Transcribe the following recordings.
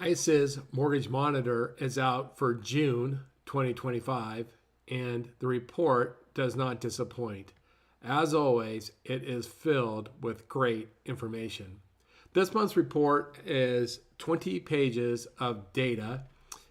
ICE's mortgage monitor is out for June 2025, and the report does not disappoint. As always, it is filled with great information. This month's report is 20 pages of data.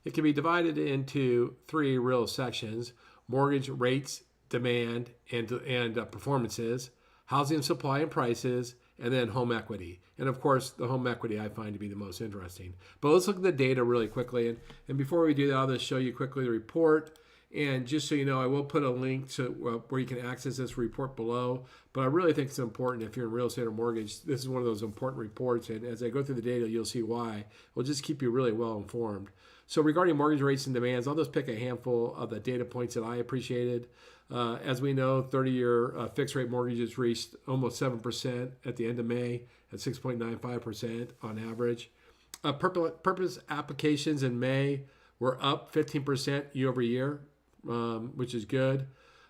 It can be divided into three real sections: mortgage rates, demand, and performances, housing supply and prices, and then home equity. And of course, the home equity I find to be the most interesting. But let's look at the data really quickly. And before we do that, I'll just show you quickly the report. And just so you know, I will put a link to where you can access this report below. But I really think it's important if you're in real estate or mortgage. This is one of those important reports. And as I go through the data, you'll see why. It'll just keep you really well informed. So regarding mortgage rates and demands, I'll just pick a handful of the data points that I appreciated. As we know, 30-year fixed rate mortgages reached almost 7% at the end of May, at 6.95% on average. Purpose applications in May were up 15% year over year, which is good.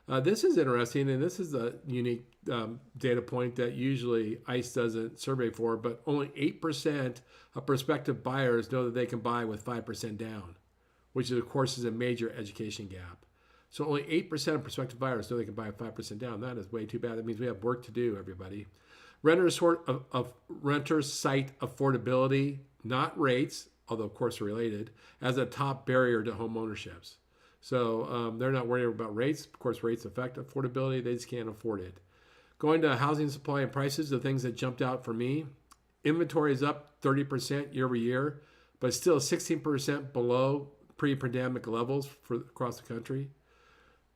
This is interesting, and this is a unique data point that usually ICE doesn't survey for, but only 8% of prospective buyers know that they can buy with 5% down, which of course is a major education gap. So only 8% of prospective buyers know they can buy 5% down. That is way too bad. That means we have work to do, everybody. Renters cite affordability, not rates, although of course related, as a top barrier to home ownerships. So they're not worried about rates. Of course, rates affect affordability. They just can't afford it. Going to housing supply and prices, the things that jumped out for me. Inventory is up 30% year over year, but still 16% below pre-pandemic levels across the country.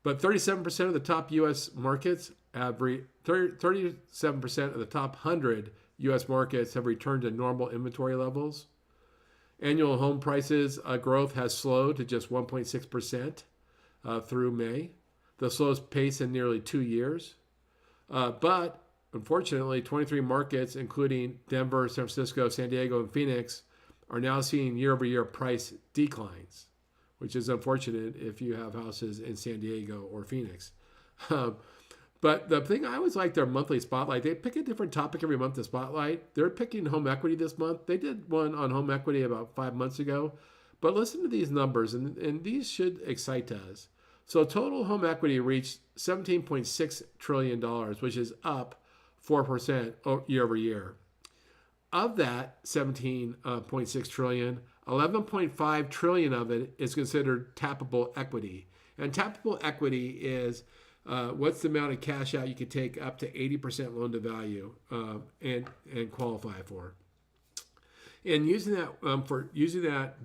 But 37% of the top U.S. markets have 37% of the top 100 U.S. markets have returned to normal inventory levels. Annual home prices growth has slowed to just 1.6% through May, the slowest pace in nearly 2 years. But unfortunately, 23 markets, including Denver, San Francisco, San Diego, and Phoenix, are now seeing year-over-year price declines, which is unfortunate if you have houses in San Diego or Phoenix. But the thing I always like their monthly spotlight. They pick a different topic every month to spotlight. They're picking home equity this month. They did one on home equity about 5 months ago. But listen to these numbers, and these should excite us. So total home equity reached $17.6 trillion, which is up 4% year over year. Of that $17.6 trillion, $11.5 trillion of it is considered tappable equity. And tappable equity is what's the amount of cash out you could take up to 80% loan to value and qualify for. And using that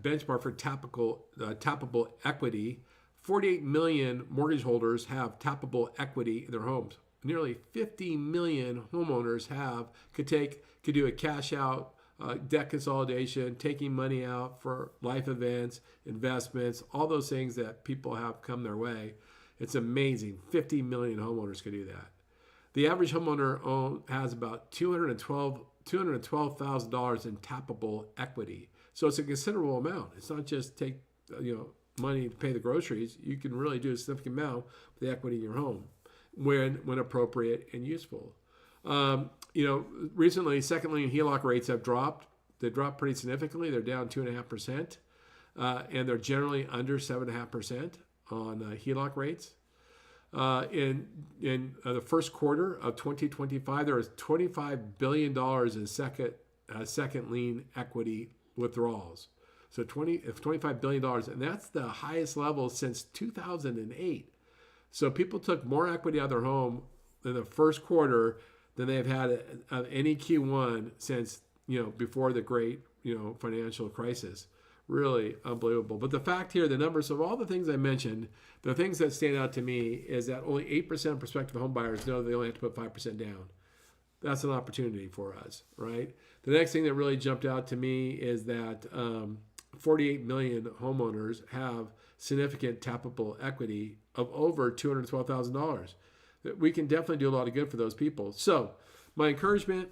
benchmark for tappable equity, 48 million mortgage holders have tappable equity in their homes. Nearly 50 million homeowners could do a cash out, debt consolidation, taking money out for life events, investments, all those things that people have come their way. It's amazing. 50 million homeowners could do that. The average homeowner has about $212,000 in tappable equity. So it's a considerable amount. It's not just take money to pay the groceries. You can really do a significant amount with the equity in your home when appropriate and useful. Recently, second lien HELOC rates have dropped. They dropped pretty significantly. They're down 2.5%, and they're generally under 7.5% on HELOC rates. In the first quarter of 2025, there was $25 billion in second lien equity withdrawals. So $25 billion, and that's the highest level since 2008. So people took more equity out of their home in the first quarter than they've had any Q1 since before the great financial crisis. Really unbelievable. But the fact here, the numbers of all the things I mentioned, the things that stand out to me is that only 8% of prospective home buyers know they only have to put 5% down. That's an opportunity for us, right? The next thing that really jumped out to me is that 48 million homeowners have significant tappable equity of over $212,000. We can definitely do a lot of good for those people. So my encouragement,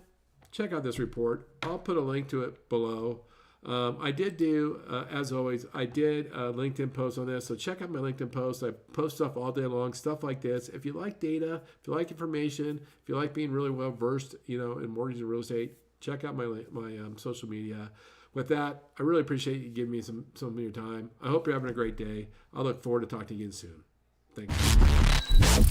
check out this report. I'll put a link to it below. I did do, as always, I did a LinkedIn post on this. So check out my LinkedIn post. I post stuff all day long, stuff like this. If you like data, if you like information, if you like being really well versed, in mortgage and real estate, check out my social media. With that, I really appreciate you giving me some of your time. I hope you're having a great day. I look forward to talking to you again soon. Thank you.